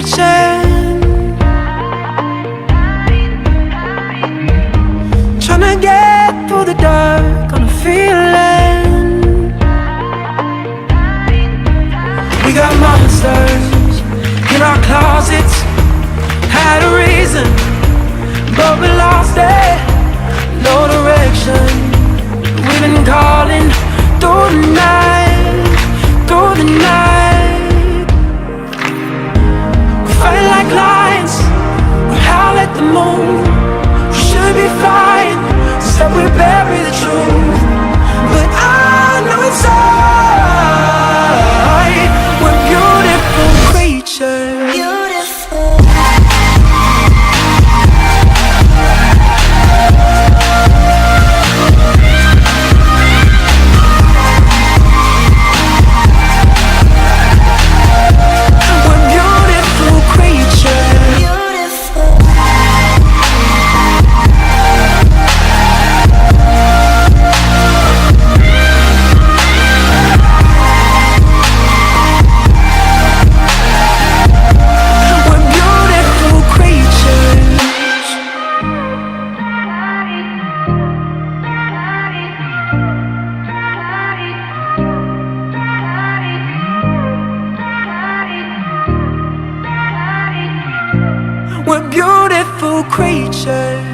reaching, trying to get through the dark on a feeling. We got monsters in our closets, had a reason, but we lost it. No direction, we've been calling through the night, through the night. We fight like lions, we howl at the moon. We should be flying, so we bury the truth. But I know inside we're beautiful creatures. We're beautiful creatures.